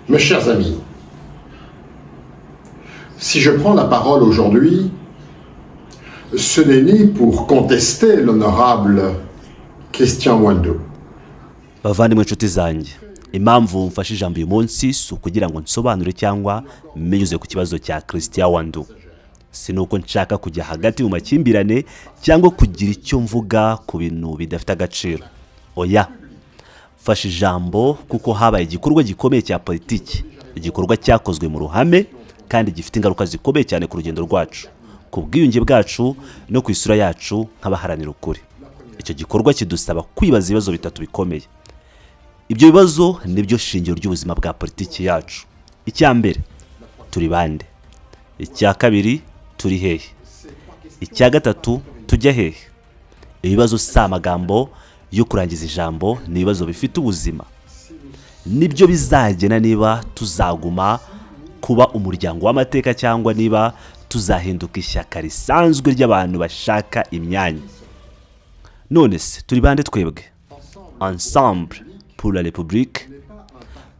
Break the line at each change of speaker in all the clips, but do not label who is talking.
Mes chers amis, si je prends la parole aujourd'hui, ce n'est ni pour contester l'honorable Christian Wandu.
bavandimwe inshuti zanjye, impamvu mfashe ijambo uyu munsi si ukugira ngo nsobanure cyangwa menyuze ku kibazo cya Christian Wandu. Si nuko nshaka kujya hagati mu makimbirane cyangwa kugira icyo mvuga ku bintu bidafite agaciro. Oya, mfashe ijambo kuko habaye igikorwa gikomeye cya politiki, igikorwa cyakozwe mu ruhame kandi gifite ingaruka zikomeye cyane ku rugendo rwacu, ku bwiyunge bwacu no ku isura yacu nk'abaharanira ukuri. Icyo gikorwa kidusaba kwibaza ibibazo bitatu bikomeye. Ibyo bibazo nibyo shingiro ry'ubuzima bwa politiki yacu. Icya mbere, turi bande? Icya kabiri, turi hehe? Icya gatatu, tujya hehe? Ibibazo si amagambo yo kurangiza ijambo, ni ibibazo bifite ubuzima. Nibyo bizagena niba tuzaguma kuba umuryango w'amateka cyangwa niba tuzahinduka ishyaka risanzwe ry'abantu bashaka imyanya. None se turi bande twebwe? Ensemble pour la République.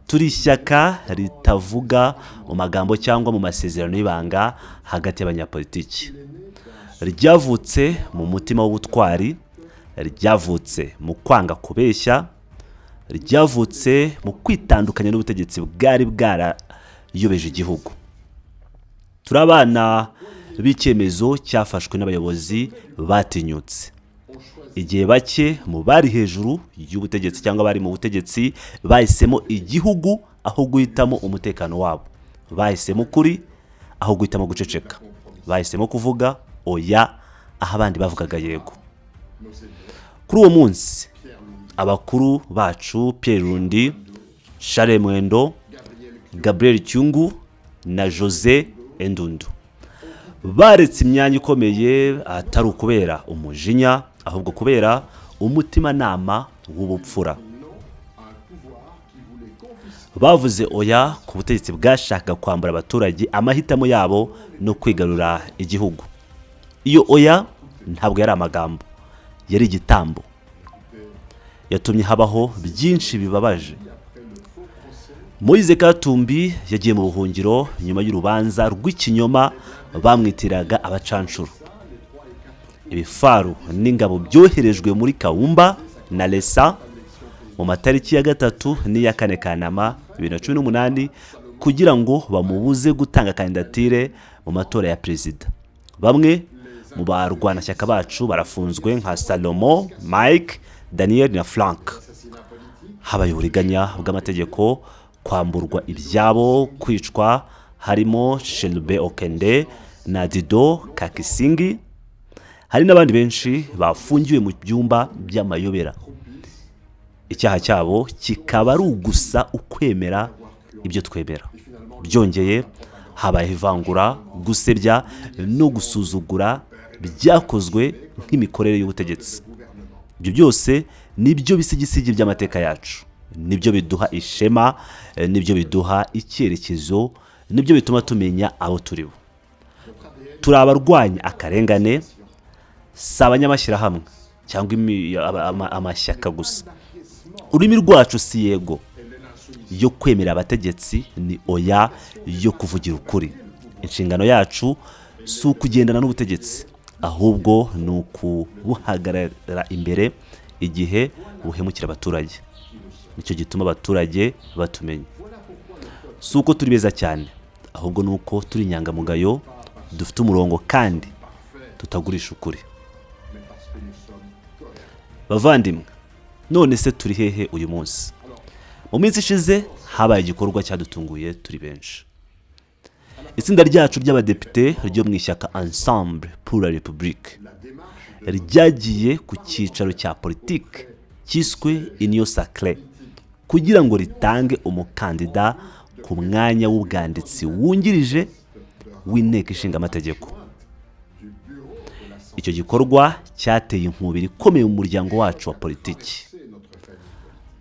Turi ishyaka ritavuga mu magambo cyangwa mu masezerano y'ibanga hagati y'abanyapolitiki. Ryavutse mu mutima w'ubutwari, ryavutse mu kwanga kubeshya, ryavutse mu kwitandukanya n'ubutegetsi bwari bwarayobeje igihugu. Turi abana b'icyemezo cyafashwe n'abayobozi batinyutse. Igihe bake mu bari hejuru y'ubutegetsi cyangwa bari mu butegetsi bahisemo igihugu aho guhitamo umutekano wabo. Bahisemo ukuri aho guhitamo guceceka. Bahisemo kuvuga oya aho abandi bavugaga yego. Kuri uwo munsi abakuru bacu Pierre Rundi, Charles Mwendo, Gabriel Cyungu na José Endundu baretse imyanya ikomeye atari ukubera umujinya, ahubwo kubera umutimanama w'ubupfura. Bavuze oya ku butegetsi bwashaka kwambura abaturage amahitamo yabo no kwigarura igihugu. Iyo oya ntabwo yari amagambo, yari igitambo. Yatumye habaho byinshi bibabaje. Moise Katumbi yagiye mu buhungiro nyuma y'urubanza rw'ikinyoma bamwitiraga abacanshuro. Ibifaru n'ingabo byoherejwe muri Kaumba na Lesa mu matariki ya 3 n'iya 4 Kanama 2018 kugira ngo bamubuze gutanga kandidatire mu matora ya perezida. Bamwe mu barwanashyaka bacu barafunzwe nka Salomo, Mike, Daniel na Frank. Habaye uburiganya bw'amategeko, kwamburwa ibyabo, kwicwa, harimo Shelbe Okende na Dido Kakisingi. Hari n'abandi benshi bafungiwe mu byumba by'amayobera. Icyaha cyabo kikaba ari ugusa ukwemera ibyo twemera. Byongeye habaye ivangura, gusebya no gusuzugura byakozwe nk'imikorere y'ubutegetsi. Ibyo byose nibyo bisigisigi by'amateka yacu. Nibyo biduha ishema, nibyo biduha icyerekezo, nibyo bituma tumenya aho turibo. Turi abarwanya akarengane, si abanyamashyirahamwe cyangwa amashyaka gusa. Ururimi rwacu si yego yo kwemera abategetsi, ni oya yo kuvugira ukuri. Inshingano yacu si ukugendana n'ubutegetsi, ahubwo ni ukubuhagarara imbere igihe buhemukira abaturage. Nicyo gituma abaturage batumenya. Si uko turi beza cyane, ahubwo ni uko turi inyangamugayo, dufite umurongo kandi tutagurisha ukuri. Bavandimwe, none se turi hehe uyu munsi? Mu minsi ishize habaye igikorwa cyadutunguye turi benshi. Itsinda ryacu ry'abadepite ryo mu ishyaka Ensemble pour la République ryagiye ku cyicaro cya politiki cyiswe Union Sacrée kugira ngo ritange umukandida ku mwanya w'ubwanditsi wungirije w'inteko ishinga amategeko. Icyo gikorwa cyateye inkubiri ikomeye mu muryango wacu wa politiki.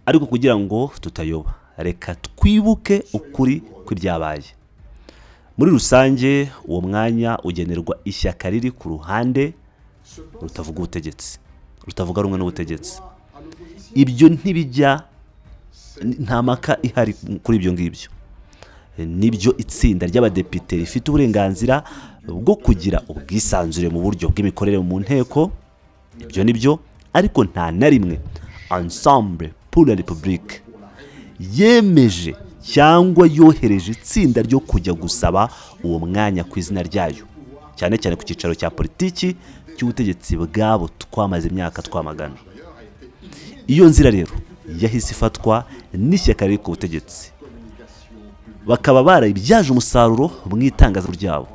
Ariko kugira ngo tutayoba, reka twibuke ukuri kw'ibyabaye. Muri rusange uwo mwanya ugenerwa ishyaka riri ku ruhande rutavuga ubutegetsi, rutavuga rumwe n'ubutegetsi. Ibyo ntibijya, nta maka ihari kuri ibyo ngibyo. nibyo itsinda ry'abadepite rifite uburenganzira bwo kugira ubwisanzure mu buryo bw'imikorere mu nteko, ibyo nibyo, ariko nta na rimwe Ensemble pour la République yemeje cyangwa yohereje itsinda ryo kujya gusaba uwo mwanya ku izina ryayo, cyane cyane ku cyicaro cya politiki cy'ubutegetsi bwabo twamaze imyaka twamagana. Iyo nzira rero yahise ifatwa n'ishyaka riri ku butegetsi, bakaba barayibyaje umusaruro mu itangazo ryabo.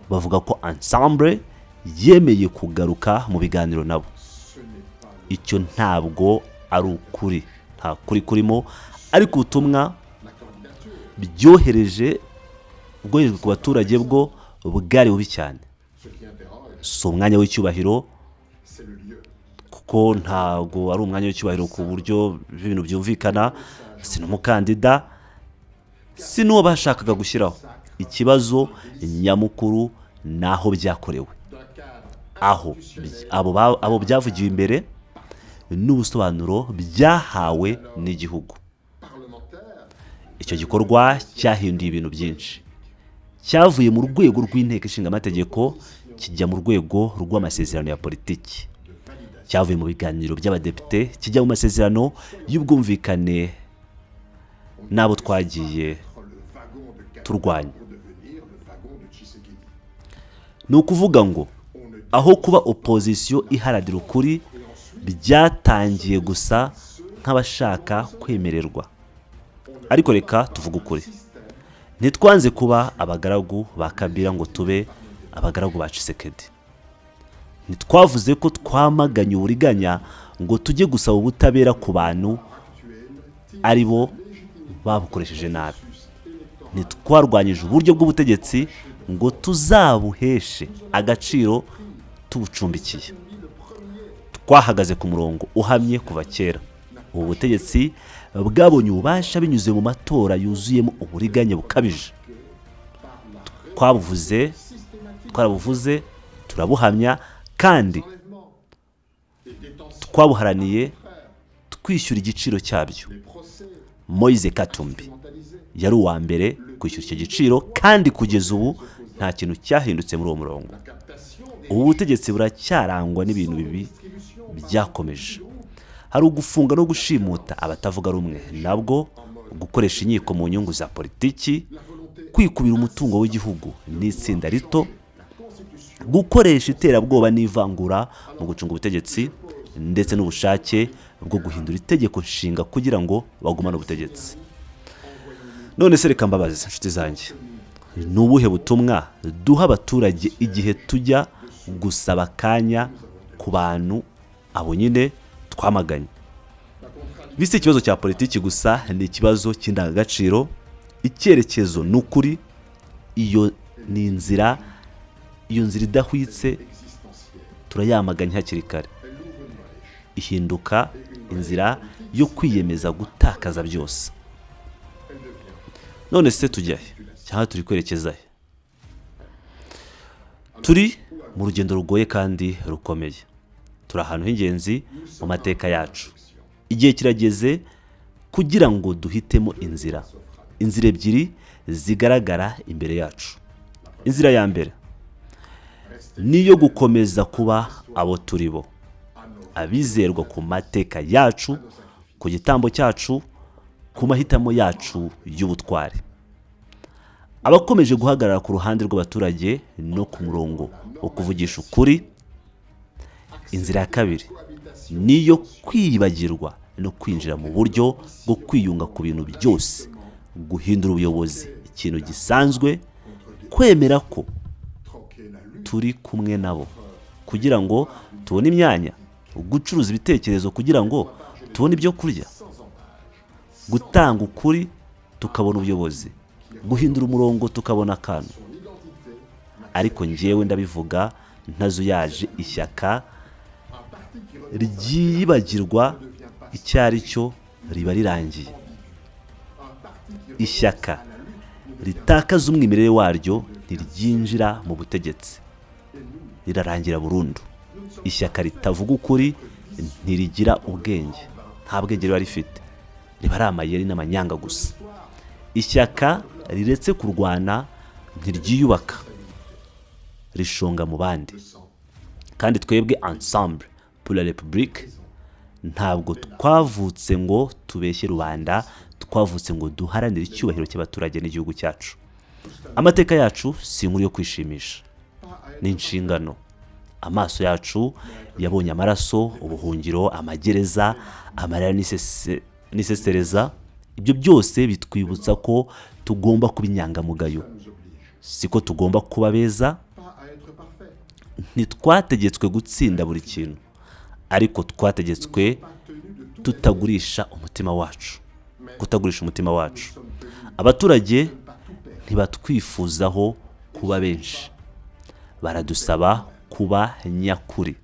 Bavuga ko Ensemble yemeye kugaruka mu biganiro nabo. Icyo ntabwo ari ukuri, nta kuri kurimo, ariko ubutumwa byoherejwe ku baturage bwo bwari bubi cyane. Si umwanya w'icyubahiro, kuko ntabwo ari umwanya w'icyubahiro ku buryo ibintu byumvikana, si n'umukandida, si n'uwo bashakaga gushyiraho. Ikibazo nyamukuru naho byakorewe, abo byavugiwe imbere n'ubusobanuro byahawe n'igihugu. Icyo gikorwa cyahinduye ibintu byinshi, cyavuye mu rwego rw'inteko ishinga amategeko kijya mu rwego rw'amasezerano ya politiki, cyavuye mu biganiro by'abadepite kijya mu masezerano y'ubwumvikane n'abo twagiye turwanya. Ni ukuvuga ngo aho kuba opozisiyo iharanira ukuri, byatangiye gusa nk'abashaka kwemererwa. Ariko reka tuvuge ukuri, ntitwanze kuba abagaragu ba Kabila ngo tube abagaragu ba Tshisekedi. Ntitwavuze ko twamaganye uburiganya ngo tujye gusaba ubutabera ku bantu ari bo babukoresheje nabi. Ntitwarwanyije uburyo bw'ubutegetsi ngo tuzabuheshe agaciro tubucumbikiye. Twahagaze ku murongo uhamye kuva kera. Ubu butegetsi bwabonye ububasha binyuze mu matora yuzuyemo uburiganya bukabije. Twarabuvuze, turabuhamya, kandi twabuharaniye twishyura igiciro cyabyo. Moise Katumbi yari uwa mbere kwishyura icyo giciro, kandi kugeza ubu nta kintu cyahindutse muri uwo murongo. Ubu butegetsi buracyarangwa n'ibintu bibi byakomeje. Hari ugufunga no gushimuta abatavuga rumwe nabwo, gukoresha inkiko mu nyungu za politiki, kwikubira umutungo w'igihugu n'itsinda rito, gukoresha iterabwoba n'ivangura mu gucunga ubutegetsi, ndetse n'ubushake bwo guhindura itegeko nshinga kugira ngo bagumane ubutegetsi. None se reka mbabaze inshuti zanjye, ni ubuhe butumwa duha abaturage igihe tujya gusaba akanya ku bantu abo nyine twamaganye? Bise ikibazo cya politiki gusa, ni ikibazo cy'indangagaciro, icyerekezo n'ukuri. Iyo nzira idahwitse turayamaganye hakiri kare. Ihinduka inzira yo kwiyemeza gutakaza byose. None se tujya he cyangwa turi kwerekeza he? Turi mu rugendo rugoye kandi rukomeye. Turi ahantu h'ingenzi mu mateka yacu. Igihe kirageze kugira ngo duhitemo inzira ebyiri zigaragara imbere yacu. Inzira ya mbere ni iyo gukomeza kuba abo turi bo, abizerwa ku mateka yacu, ku gitambo cyacu, ku mahitamo yacu y'ubutwari, abakomeje guhagarara ku ruhande rw'abaturage no ku murongo wo kuvugisha ukuri. Inzira ya kabiri ni iyo kwibagirwa no kwinjira mu buryo bwo kwiyunga ku bintu byose, guhindura ubuyobozi ikintu gisanzwe, kwemera ko turi kumwe nabo kugira ngo tubone imyanya, gucuruza ibitekerezo kugira ngo tubone ibyo kurya, gutanga ukuri tukabona ubuyobozi, guhindura umurongo tukabona akantu. Ariko njyewe ndabivuga ntazuyaje ishyaka ryibagirwa icyo ari cyo riba rirangiye. Ishyaka ritakaza umwimerere waryo ntiryinjira mu butegetsi, rirarangira burundu. Ishyaka ritavuga ukuri ntirigira ubwenge, nta bwenge riba rifite, riba ari amayeri n'amanyanga gusa. ishyaka riretse kurwana ntiryiyubaka, rishonga mu bandi. Kandi twebwe Ensemble pour la République ntabwo twavutse ngo tubeshye rubanda, twavutse ngo duharanire icyubahiro cy'abaturage n'igihugu cyacu. Amateka yacu si inkuru yo kwishimisha, ni inshingano. Amaso yacu yabonye amaraso, ubuhungiro, amagereza, amarira n'isesereza. Ibyo byose bitwibutsa ko tugomba kuba inyangamugayo, siko tugomba kuba beza. Ntitwategetswe gutsinda buri kintu, ariko twategetswe kutagurisha umutima wacu. Abaturage ntibatwifuzaho kuba benshi, baradusaba kuba nyakuri.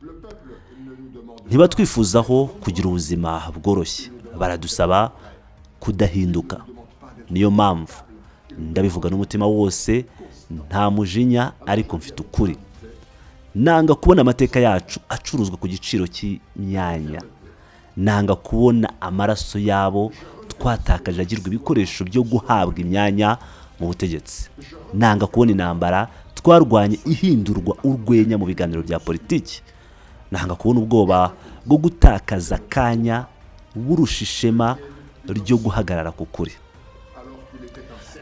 Ntibatwifuzaho kugira ubuzima bworoshye, baradusaba kudahinduka. Niyo mpamvu ndabivuga n'umutima wose, nta mujinya, ariko mfite ukuri. Nanga kubona amateka yacu acuruzwa ku giciro cy'imyanya. Nanga kubona amaraso yabo twatakaje agirwa ibikoresho byo guhabwa imyanya mu butegetsi. Nanga kubona intambara twarwanye ihindurwa urwenya mu biganiro bya politiki. Nanga kubona ubwoba bwo gutakaza akanya burusha ishema ryo guhagarara ku kuri.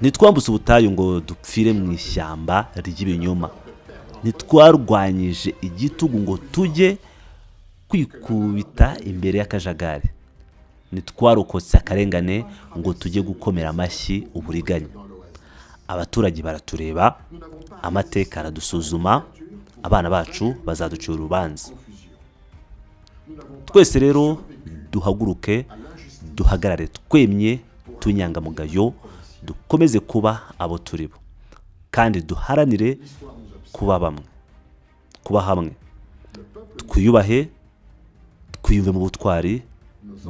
Ntitwambutse ubutayu ngo dupfire mu ishyamba ry'ibinyoma. Ntitwarwanyije igitugu ngo tujye kwikubita imbere y'akajagari. Ntitwarokotse akarengane ngo tujye gukomera amashyi uburiganya. Abaturage baratureba, amateka aradusuzuma, abana bacu bazaducira urubanza. Twese rero duhaguruke, duhagarare twemye, tunyangamugayo, dukomeze kuba abo turibo, kandi duharanire kuba hamwe. Twiyubahe, twiyumve mu butwari,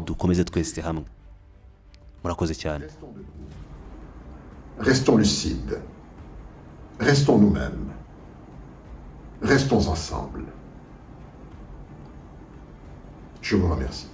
dukomeze twese hamwe. Murakoze cyane.
Restons lucides, restons nous-mêmes, restons ensemble. Je vous remercie.